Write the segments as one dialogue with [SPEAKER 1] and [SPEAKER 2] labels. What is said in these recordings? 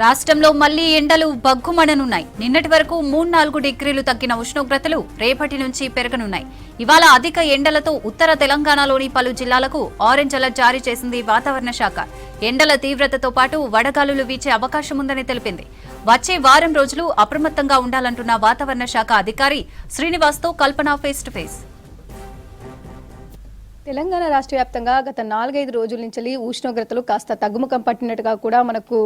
[SPEAKER 1] రాష్ట్రంలో మళ్లీ ఎండలు బగ్గుమననున్నాయి. నిన్నటి వరకు 3-4 డిగ్రీలు తగ్గిన ఉష్ణోగ్రతలు రేపటి నుంచి పెరగనున్నాయి. ఇవాళ అధిక ఎండలతో ఉత్తర తెలంగాణలోని పలు జిల్లాలకు ఆరెంజ్ అలర్ట్ జారీ చేసింది వాతావరణ శాఖ. ఎండల తీవ్రతతో పాటు వడగాలులు వీచే అవకాశం ఉందని తెలిపింది. వచ్చే వారం రోజులు అప్రమత్తంగా ఉండాలంటున్న వాతావరణ శాఖ అధికారి శ్రీనివాస్తో కల్పన ఫేస్ టు ఫేస్.
[SPEAKER 2] తెలంగాణ రాష్ట్ర వ్యాప్తంగా గత 4-5 రోజుల నుంచి ఉష్ణోగ్రతలు కాస్త తగ్గుముఖం పట్టినట్టుగా కూడా మనకు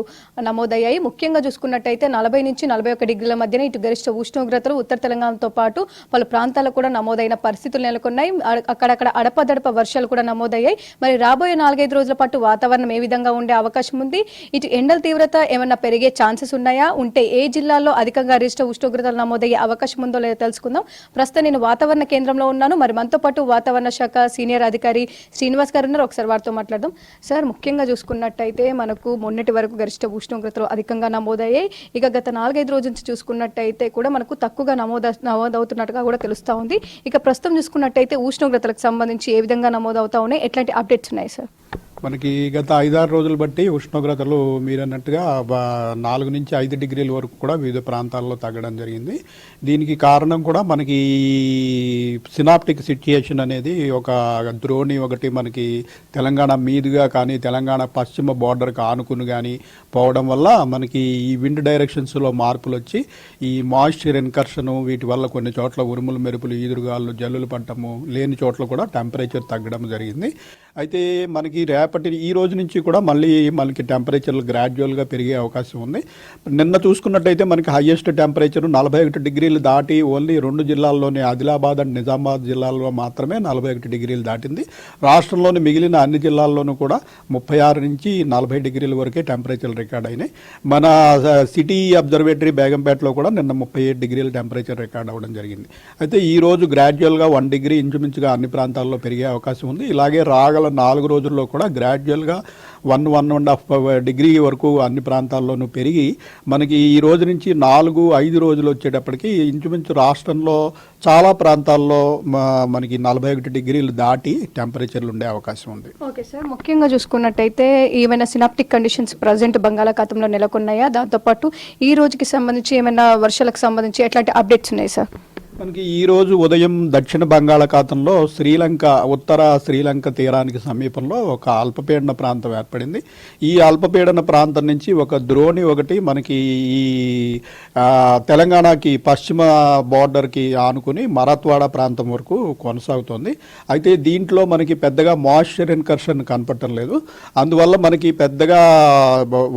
[SPEAKER 2] నమోదయ్యాయి. ముఖ్యంగా చూసుకున్నట్టయితే 40 నుంచి 41 డిగ్రీల మధ్యన ఇటు గరిష్ట ఉష్ణోగ్రతలు ఉత్తర తెలంగాణతో పాటు పలు ప్రాంతాల్లో కూడా నమోదైన పరిస్థితులు నెలకొన్నాయి. అక్కడక్కడ అడపదడప వర్షాలు కూడా నమోదయ్యాయి. మరి రాబోయే 4-5 రోజుల పాటు వాతావరణం ఏ విధంగా ఉండే అవకాశం ఉంది? ఇటు ఎండల తీవ్రత ఏమన్నా పెరిగే ఛాన్సెస్ ఉన్నాయా? ఉంటే ఏ జిల్లాల్లో అధికంగా గరిష్ట ఉష్ణోగ్రతలు నమోదయ్యే అవకాశం ఉందో లేదో తెలుసుకుందాం. ప్రస్తుతం నేను వాతావరణ కేంద్రంలో ఉన్నాను. మరి మనతో పాటు వాతావరణ శాఖ సీనియర్ అధికారి శ్రీనివాస్ గారు ఉన్నారు. ఒకసారి వారితో మాట్లాడదాం. సార్, ముఖ్యంగా చూసుకున్నట్టయితే మనకు మొన్నటి వరకు గరిష్ట ఉష్ణోగ్రతలు అధికంగా నమోదయ్యాయి. ఇక గత 4-5 రోజుల నుంచి చూసుకున్నట్టయితే కూడా మనకు తక్కువగా నమోదవుతున్నట్టుగా కూడా తెలుస్తా ఉంది. ఇక ప్రస్తుతం చూసుకున్నట్టయితే ఉష్ణోగ్రతలకు సంబంధించి ఏ విధంగా నమోదవుతా ఉన్నాయి, ఎట్లాంటి అప్డేట్స్ ఉన్నాయి సార్?
[SPEAKER 3] మనకి గత 5-6 రోజులు బట్టి ఉష్ణోగ్రతలు మీరన్నట్టుగా 4 నుంచి 5 డిగ్రీల వరకు కూడా వివిధ ప్రాంతాల్లో తగ్గడం జరిగింది. దీనికి కారణం కూడా మనకి సినాప్టిక్ సిట్యుయేషన్ అనేది ఒక ద్రోణి ఒకటి మనకి తెలంగాణ మీదుగా కానీ తెలంగాణ పశ్చిమ బోర్డర్కి ఆనుకుని కానీ పోవడం వల్ల మనకి ఈ విండ్ డైరెక్షన్స్లో మార్పులు వచ్చి ఈ మాయిశ్చర్ ఇన్కర్షను వీటి వల్ల కొన్ని చోట్ల ఉరుములు మెరుపులు ఈదురుగాళ్ళు జల్లులు పట్టము లేని చోట్ల కూడా టెంపరేచర్ తగ్గడం జరిగింది. అయితే మనకి ఈ రోజు నుంచి కూడా మనకి టెంపరేచర్లు గ్రాడ్యువల్గా పెరిగే అవకాశం ఉంది. నిన్న చూసుకున్నట్టయితే మనకి హైయెస్ట్ టెంపరేచర్ 41 డిగ్రీలు దాటి ఓన్లీ 2 జిల్లాల్లోనే ఆదిలాబాద్ అండ్ నిజామాబాద్ జిల్లాల్లో మాత్రమే 41 డిగ్రీలు దాటింది. రాష్ట్రంలోని మిగిలిన అన్ని జిల్లాల్లోనూ కూడా 36 నుంచి 40 డిగ్రీల వరకే టెంపరేచర్లు రికార్డ్ అయినాయి. మన సిటీ అబ్జర్వేటరీ బేగంపేటలో కూడా నిన్న 37 డిగ్రీల టెంపరేచర్ రికార్డ్ అవ్వడం జరిగింది. అయితే ఈ రోజు గ్రాడ్యువల్గా 1 డిగ్రీ ఇంచుమించుగా అన్ని ప్రాంతాల్లో పెరిగే అవకాశం ఉంది. ఇలాగే రాగల 4 రోజుల్లో కూడా గ్రాడ్యువల్గా 1-1.5 డిగ్రీ వరకు అన్ని ప్రాంతాల్లోనూ పెరిగి మనకి ఈ రోజు నుంచి 4-5 రోజులు వచ్చేటప్పటికి ఇంచుమించు రాష్ట్రంలో చాలా ప్రాంతాల్లో మనకి 41 డిగ్రీలు దాటి టెంపరేచర్లు ఉండే అవకాశం ఉంది.
[SPEAKER 2] ఓకే సార్, ముఖ్యంగా చూసుకున్నట్టయితే ఏమైనా సినాప్టిక్ కండిషన్స్ ప్రజెంట్ బంగాళాఖాతంలో నెలకొన్నాయా? దాంతోపాటు ఈ రోజుకి సంబంధించి ఏమైనా వర్షాలకు సంబంధించి ఎట్లాంటి అప్డేట్స్ ఉన్నాయి సార్?
[SPEAKER 3] మనకి ఈరోజు ఉదయం దక్షిణ బంగాళాఖాతంలో ఉత్తర శ్రీలంక తీరానికి సమీపంలో ఒక అల్పపీడన ప్రాంతం ఏర్పడింది. ఈ అల్పపీడన ప్రాంతం నుంచి ఒక ద్రోణి ఒకటి మనకి ఈ తెలంగాణకి పశ్చిమ బోర్డర్కి ఆనుకుని మరాత్వాడ ప్రాంతం వరకు కొనసాగుతోంది. అయితే దీంట్లో మనకి పెద్దగా మాయిశ్చర్ ఇన్కర్షన్ కనపడటం లేదు. అందువల్ల మనకి పెద్దగా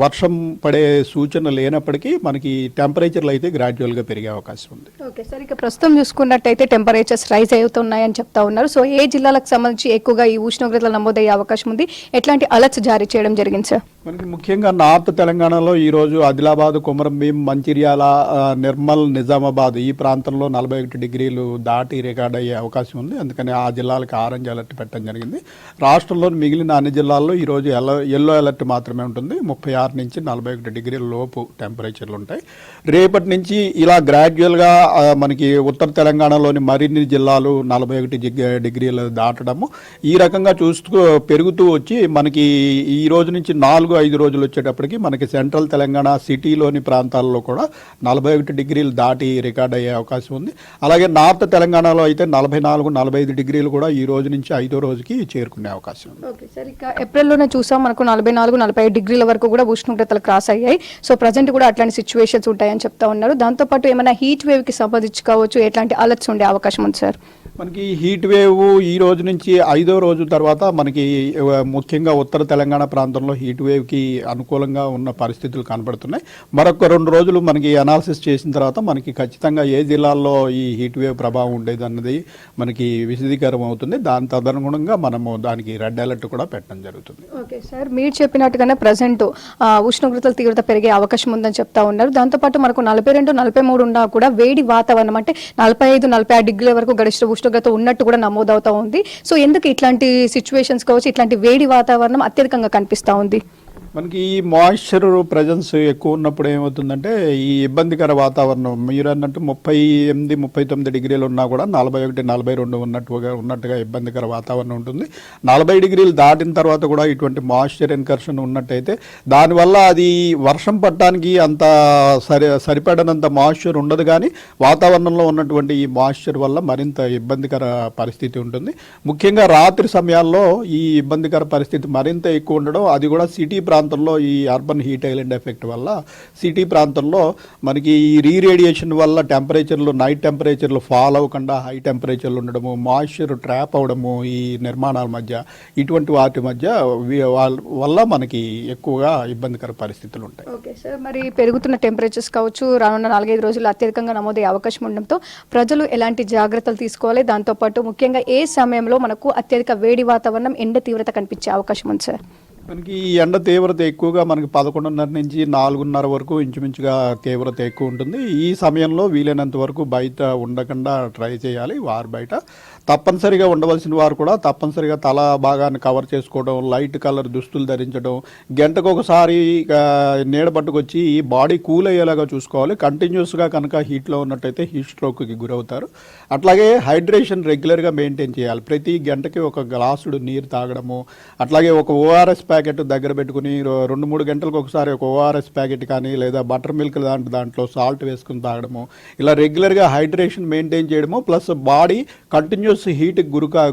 [SPEAKER 3] వర్షం పడే సూచన లేనప్పటికీ మనకి టెంపరేచర్లు అయితే గ్రాడ్యువల్గా పెరిగే అవకాశం ఉంది.
[SPEAKER 2] ఓకే సార్, ఇక ప్రస్తుతం చూసుకున్నట్టయితే టెంపరేచర్స్ రైజ్ అవుతున్నాయని చెప్తా ఉన్నారు. సో ఏ జిల్లాలకు సంబంధించి ఎక్కువగా ఈ ఉష్ణోగ్రతలు నమోదయ్యే అవకాశం ఉంది, ఎట్లాంటి అలర్ట్స్ జారీ చేయడం జరిగింది సార్?
[SPEAKER 3] మనకి ముఖ్యంగా నార్త్ తెలంగాణలో ఈరోజు ఆదిలాబాద్, కొమరంభీం, మంచిర్యాల, నిర్మల్, నిజామాబాద్ ఈ ప్రాంతంలో 41 డిగ్రీలు దాటి రికార్డ్ అయ్యే అవకాశం ఉంది. అందుకని ఆ జిల్లాలకు ఆరెంజ్ అలర్ట్ పెట్టడం జరిగింది. రాష్ట్రంలోని మిగిలిన అన్ని జిల్లాల్లో ఈరోజు ఎల్లో అలర్ట్ మాత్రమే ఉంటుంది. 36 నుంచి 41 డిగ్రీల లోపు టెంపరేచర్లు ఉంటాయి. రేపటి నుంచి ఇలా గ్రాడ్యువల్గా మనకి ఉత్తర తెలంగాణలోని మరిన్ని జిల్లాలు 41 డిగ్రీలు దాటడము ఈ రకంగా పెరుగుతూ వచ్చి మనకి ఈ రోజు నుంచి 4-5 రోజులు వచ్చేటప్పటికి మనకి సెంట్రల్ తెలంగాణ సిటీలోని ప్రాంతాల్లో కూడా 41 డిగ్రీలు దాటి రికార్డ్ అయ్యే అవకాశం ఉంది. అలాగే నార్త్ తెలంగాణలో అయితే 44-45 డిగ్రీలు కూడా ఈ రోజు నుంచి 5వ రోజుకి చేరుకునే అవకాశం ఉంది.
[SPEAKER 2] ఓకే సార్, ఇక ఏప్రిల్లోనే చూసాం మనకు 44-45 డిగ్రీల వరకు కూడా ఉష్ణోగ్రతలు క్రాస్ అయ్యాయి. సో ప్రజెంట్ కూడా అట్లాంటి సిచ్యువేషన్స్ ఉంటాయని చెప్తా ఉన్నారు. దాంతోపాటు ఏమైనా హీట్ వేవ్ కి సంబంధించి కావచ్చు, ఎట్లాంటి అలర్ట్స్ ఉండే అవకాశం ఉంది సార్?
[SPEAKER 3] మనకి హీట్ వేవ్ ఈ రోజు నుంచి 5వ రోజు తర్వాత మనకి ముఖ్యంగా ఉత్తర తెలంగాణ ప్రాంతంలో హీట్ వేవ్కి అనుకూలంగా ఉన్న పరిస్థితులు కనబడుతున్నాయి. మరొక 2 రోజులు మనకి అనాలిసిస్ చేసిన తర్వాత మనకి ఖచ్చితంగా ఏ జిల్లాల్లో ఈ హీట్ వేవ్ ప్రభావం ఉండేది అన్నది మనకి విశదీకరం అవుతుంది. దాని తదనుగుణంగా మనము దానికి రెడ్ అలర్ట్ కూడా పెట్టడం జరుగుతుంది.
[SPEAKER 2] ఓకే సార్, మీరు చెప్పినట్టుగానే ప్రజెంట్ ఉష్ణోగ్రతల తీవ్రత పెరిగే అవకాశం ఉందని చెప్తా ఉన్నారు. దాంతోపాటు మనకు 42-43 ఉన్నా కూడా వేడి వాతావరణం అంటే 45-46 డిగ్రీల వరకు గరిష్ట ఉష్ణోగ్రత ఉన్నట్టు కూడా నమోదవుతా ఉంది. సో ఎందుకు ఇట్లాంటి సిచ్యువేషన్స్ కావచ్చు, ఇట్లాంటి వేడి వాతావరణం అత్యధికంగా కనిపిస్తా ఉంది?
[SPEAKER 3] మనకి ఈ మాయిశ్చర్ ప్రజెన్స్ ఎక్కువ ఉన్నప్పుడు ఏమవుతుందంటే ఈ ఇబ్బందికర వాతావరణం మీరు అన్నట్టు 38-39 డిగ్రీలు ఉన్నా కూడా 41-42 ఉన్నట్టుగా ఇబ్బందికర వాతావరణం ఉంటుంది. 40 డిగ్రీలు దాటిన తర్వాత కూడా ఇటువంటి మాయిశ్చర్ ఇన్కర్షన్ ఉన్నట్టయితే దానివల్ల అది వర్షం పట్టడానికి అంత సరిపడనంత మాయిశ్చర్ ఉండదు, కానీ వాతావరణంలో ఉన్నటువంటి ఈ మాయిశ్చర్ వల్ల మరింత ఇబ్బందికర పరిస్థితి ఉంటుంది. ముఖ్యంగా రాత్రి సమయాల్లో ఈ ఇబ్బందికర పరిస్థితి మరింత ఎక్కువ ఉండడం, అది కూడా సిటీ ప్రాంతంలో ఈ అర్బన్ హీట్ ఐలాండ్ ఎఫెక్ట్ వల్ల సిటీ ప్రాంతంలో మనకి ఈ రీరేడియేషన్ వల్ల టెంపరేచర్లు నైట్ టెంపరేచర్లు ఫాల్ అవ్వకుండా హై టెంపరేచర్లు ఉండడము, మాయిశ్చర్ ట్రాప్ అవడము ఈ నిర్మాణాల మధ్య, ఇటువంటి వాటి మధ్య వల్ల మనకి ఎక్కువగా ఇబ్బందికర పరిస్థితులు ఉంటాయి.
[SPEAKER 2] ఓకే సార్, మరి పెరుగుతున్న టెంపరేచర్స్ కావచ్చు, రానున్న 4-5 రోజులు అత్యధికంగా నమోదయ్యే అవకాశం ఉండడంతో ప్రజలు ఎలాంటి జాగ్రత్తలు తీసుకోవాలి, దాంతోపాటు ముఖ్యంగా ఏ సమయంలో మనకు అత్యధిక వేడి వాతావరణం ఎండ తీవ్రత కనిపించే అవకాశం ఉంది సార్?
[SPEAKER 3] మనకి ఈ ఎండ తీవ్రత ఎక్కువగా మనకి 11:30 నుంచి 4:30 వరకు ఇంచుమించుగా తీవ్రత ఎక్కువ ఉంటుంది. ఈ సమయంలో వీలైనంత వరకు బయట ఉండకుండా ట్రై చేయాలి. వారు బయట తప్పనిసరిగా ఉండవలసిన వారు కూడా తప్పనిసరిగా తల భాగాన్ని కవర్ చేసుకోవడం, లైట్ కలర్ దుస్తులు ధరించడం, గంటకు ఒకసారి నీడ పట్టుకొచ్చి బాడీ కూల్ అయ్యేలాగా చూసుకోవాలి. కంటిన్యూస్గా కనుక హీట్లో ఉన్నట్టయితే హీట్ స్ట్రోక్కి గురవుతారు. అట్లాగే హైడ్రేషన్ రెగ్యులర్గా మెయింటైన్ చేయాలి. ప్రతి గంటకి ఒక గ్లాసుడు నీరు తాగడము, అట్లాగే ఒక ఓఆర్ఎస్ ప్యాకెట్ దగ్గర పెట్టుకుని 2-3 గంటలకు ఒకసారి ఒక ఓఆర్ఎస్ ప్యాకెట్ కానీ లేదా బటర్ మిల్క్ దాంట్లో సాల్ట్ వేసుకుని తాగడము, ఇలా రెగ్యులర్గా హైడ్రేషన్ మెయింటైన్ చేయడము, ప్లస్ బాడీ కంటిన్యూస్ హీట్కి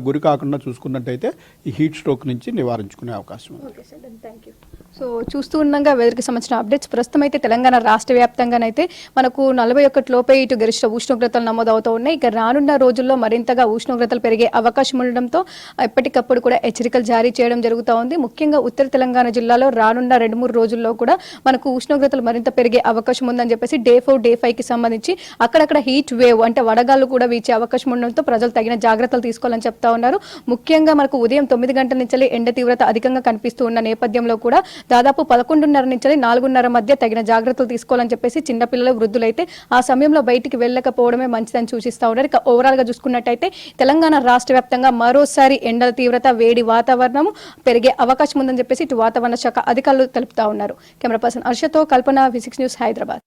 [SPEAKER 3] గురి కాకుండా చూసుకున్నట్టయితే ఈ హీట్ స్ట్రోక్ నుంచి నివారించుకునే అవకాశం ఉంది.
[SPEAKER 2] Okay sir, thank you. So చూస్తూ ఉండగా వెదర్కి సంబంధించిన అప్డేట్స్ ప్రస్తుతం అయితే తెలంగాణ రాష్ట్ర వ్యాప్తంగానైతే మనకు 41 లోపే ఇటు గరిష్ట ఉష్ణోగ్రతలు నమోదవుతూ ఉన్నాయి. ఇక రానున్న రోజుల్లో మరింతగా ఉష్ణోగ్రతలు పెరిగే అవకాశం ఉండడంతో ఎప్పటికప్పుడు కూడా హెచ్చరికలు జారీ చేయడం జరుగుతూ ఉంది. ముఖ్యంగా ఉత్తర తెలంగాణ జిల్లాలో రానున్న 2-3 రోజుల్లో కూడా మనకు ఉష్ణోగ్రతలు మరింత పెరిగే అవకాశం ఉందని చెప్పేసి Day 4, Day 5కి సంబంధించి అక్కడక్కడ హీట్ వేవ్ అంటే వడగాళ్ళు కూడా వీచే అవకాశం ఉండడంతో ప్రజలు తగిన జాగ్రత్తలు తీసుకోవాలని చెప్తా ఉన్నారు. ముఖ్యంగా మనకు ఉదయం 9 గంటల నుంచి ఎండ తీవ్రత అధికంగా కనిపిస్తూ ఉన్న నేపథ్యంలో కూడా దాదాపు 11:30 నుంచి 4:30 మధ్య తగిన జాగ్రత్తలు తీసుకోవాలని చెప్పేసి చిన్నపిల్లలు, వృద్ధులైతే ఆ సమయంలో బయటికి వెళ్ళకపోవడమే మంచిదని సూచిస్తూ ఉన్నారు. ఇక ఓవరాల్ గా చూసుకున్నట్టయితే తెలంగాణ రాష్ట్ర వ్యాప్తంగా మరోసారి ఎండల తీవ్రత, వేడి వాతావరణం పెరిగే అవకాశం ఉందని చెప్పేసి ఇటు వాతావరణ శాఖ అధికారులు తెలుపుతా ఉన్నారు. కెమెరా పర్సన్ హర్షతో కల్పన, V6 న్యూస్, హైదరాబాద్.